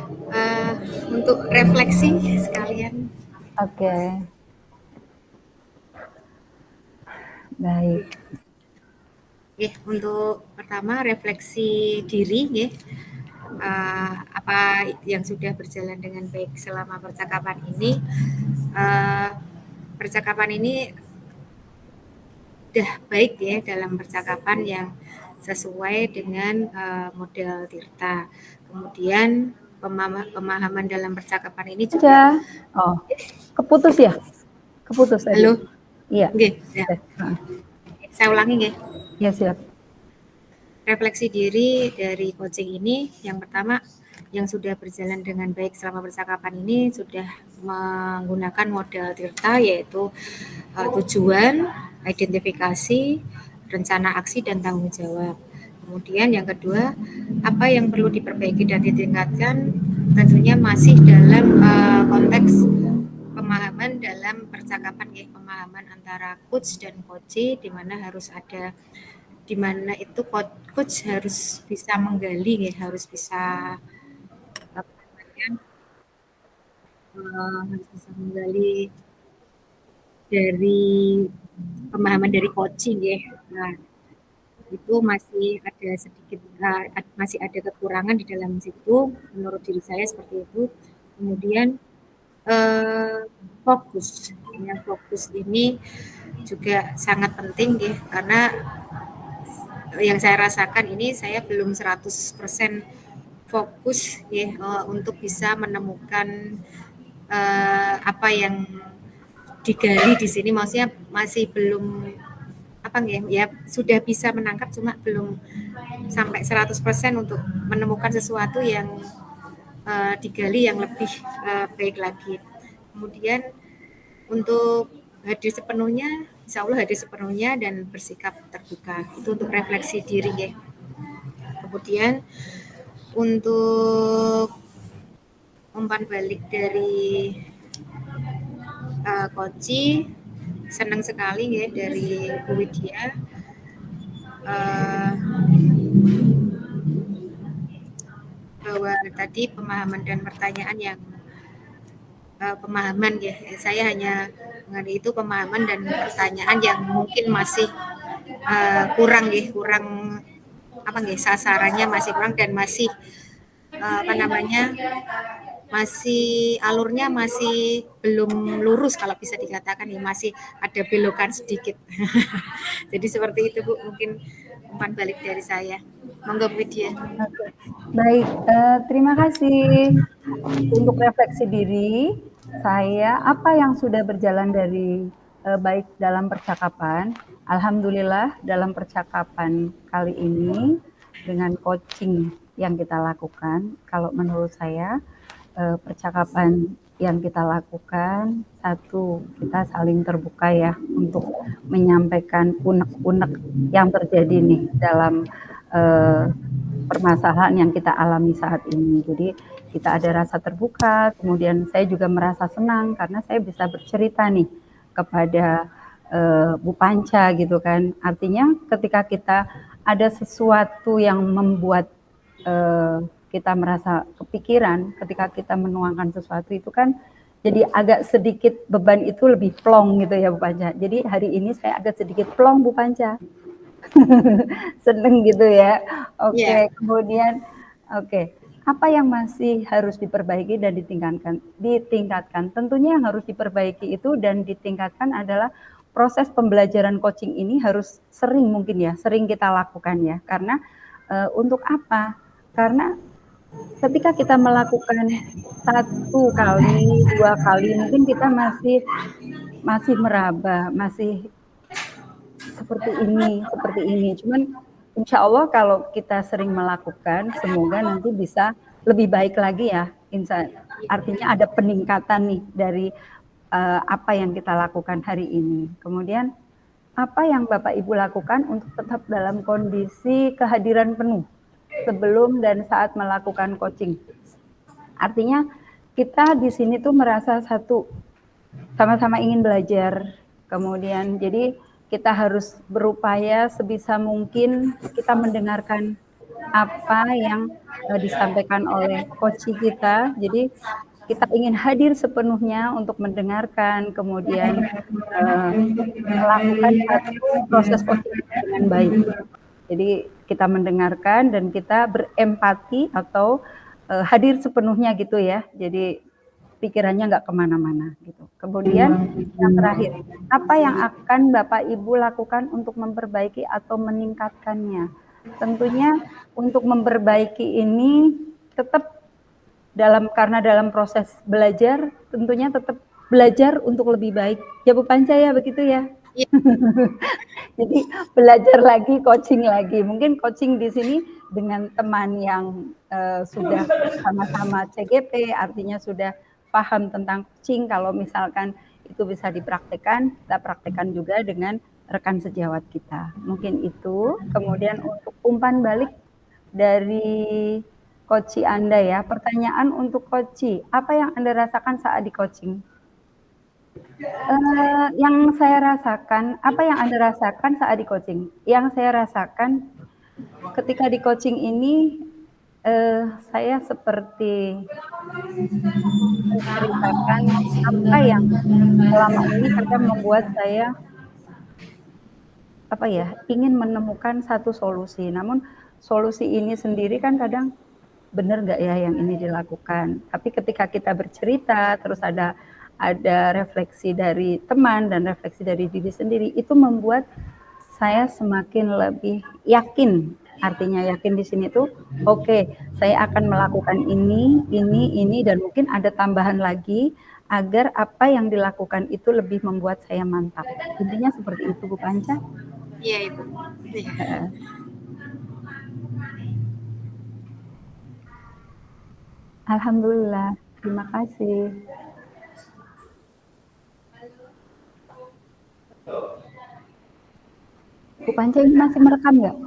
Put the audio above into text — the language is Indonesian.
Eh, untuk refleksi sekalian. Oke, baik. Untuk pertama refleksi diri, apa yang sudah berjalan dengan baik selama percakapan ini. Eh, Percakapan ini udah baik dalam percakapan yang sesuai dengan model Tirta. Kemudian pemahaman dalam percakapan ini juga. Aja. Oh, keputus ya? Keputus tadi. Halo, Iya. nggih, ya. Oke. Saya ulangi nggih. Ya, siap. Refleksi diri dari coaching ini, yang pertama, yang sudah berjalan dengan baik selama percakapan ini sudah menggunakan model Tirta, yaitu tujuan, identifikasi, rencana aksi, dan tanggung jawab. Kemudian yang kedua, apa yang perlu diperbaiki dan ditingkatkan tentunya masih dalam konteks pemahaman dalam percakapan, pemahaman antara coach dan coachee, di mana harus ada, di mana itu coach harus bisa menggali, harus bisa apa namanya, harus bisa menggali dari pemahaman dari coaching, Nah, itu masih ada sedikit, masih ada kekurangan di dalam situ, menurut diri saya seperti itu. Kemudian eh, fokus, fokus ini juga sangat penting, karena yang saya rasakan ini saya belum 100% fokus, untuk bisa menemukan apa yang digali di sini, maksudnya masih belum apa ya, sudah bisa menangkap cuma belum sampai 100% untuk menemukan sesuatu yang digali yang lebih baik lagi. Kemudian untuk hadir sepenuhnya, insya Allah hadir sepenuhnya dan bersikap terbuka, itu untuk refleksi diri, Kemudian untuk umpan balik dari Koci, senang sekali dari Bu Widya, uh, bahwa tadi pemahaman dan pertanyaan yang pemahaman, saya hanya mengenai itu pemahaman dan pertanyaan yang mungkin masih kurang, kurang apa sasarannya masih kurang, dan masih apa namanya, masih alurnya masih belum lurus kalau bisa dikatakan, masih ada belokan sedikit. Jadi seperti itu, Bu, mungkin umpan balik dari saya. Monggo, Bu Widya. Oke. Baik, terima kasih untuk refleksi diri. Saya apa yang sudah berjalan dari baik dalam percakapan. Alhamdulillah dalam percakapan kali ini dengan coaching yang kita lakukan, kalau menurut saya percakapan yang kita lakukan, satu, kita saling terbuka ya untuk menyampaikan unek-unek yang terjadi nih dalam permasalahan yang kita alami saat ini. Jadi kita ada rasa terbuka, kemudian saya juga merasa senang karena saya bisa bercerita nih kepada Bu Panca gitu kan. Artinya ketika kita ada sesuatu yang membuat kita merasa kepikiran, ketika kita menuangkan sesuatu itu kan jadi agak sedikit beban itu lebih plong gitu ya Bu Panca. Jadi hari ini saya agak sedikit plong Bu Panca. Seneng gitu ya. Ya, Oke, kemudian oke, apa yang masih harus diperbaiki dan ditingkatkan? Ditingkatkan. Tentunya yang harus diperbaiki itu dan ditingkatkan adalah proses pembelajaran coaching ini harus sering mungkin ya, sering kita lakukan ya. Karena untuk apa? Karena ketika kita melakukan satu kali, dua kali, mungkin kita masih masih meraba, masih seperti ini. Cuman insya Allah kalau kita sering melakukan, semoga nanti bisa lebih baik lagi ya. Artinya ada peningkatan nih dari apa yang kita lakukan hari ini. Kemudian apa yang Bapak Ibu lakukan untuk tetap dalam kondisi kehadiran penuh sebelum dan saat melakukan coaching. Artinya kita di sini tuh merasa satu, sama-sama ingin belajar. Kemudian jadi kita harus berupaya sebisa mungkin kita mendengarkan apa yang disampaikan oleh coach kita. Jadi kita ingin hadir sepenuhnya untuk mendengarkan, kemudian melakukan satu proses coaching dengan baik. Jadi kita mendengarkan dan kita berempati atau hadir sepenuhnya gitu ya. Jadi pikirannya nggak kemana-mana gitu. Kemudian yang terakhir, apa yang akan Bapak Ibu lakukan untuk memperbaiki atau meningkatkannya? Tentunya untuk memperbaiki ini tetap karena dalam proses belajar tentunya tetap belajar untuk lebih baik. Ya Bu Panca ya begitu ya? Iya. Jadi belajar lagi, coaching lagi. Mungkin coaching di sini dengan teman yang sudah sama-sama CGP, artinya sudah paham tentang coaching. Kalau misalkan itu bisa dipraktekkan, kita praktekkan juga dengan rekan sejawat kita. Mungkin itu. Kemudian untuk umpan balik dari coach Anda ya. Pertanyaan untuk coach, apa yang Anda rasakan saat di coaching? Yang saya rasakan, apa yang Anda rasakan saat di coaching? Yang saya rasakan ketika di coaching ini, saya seperti menceritakan apa yang selama ini kadang membuat saya, ingin menemukan satu solusi. Namun solusi ini sendiri kan kadang benar nggak ya yang ini dilakukan. Tapi ketika kita bercerita, terus ada refleksi dari teman dan refleksi dari diri sendiri, itu membuat saya semakin lebih yakin. Artinya yakin di sini tuh, oke, saya akan melakukan ini, dan mungkin ada tambahan lagi agar apa yang dilakukan itu lebih membuat saya mantap. Intinya seperti itu, Bu Panca. Iya, Ibu. Iya. Alhamdulillah, terima kasih. Bu Panca ini masih merekam nggak?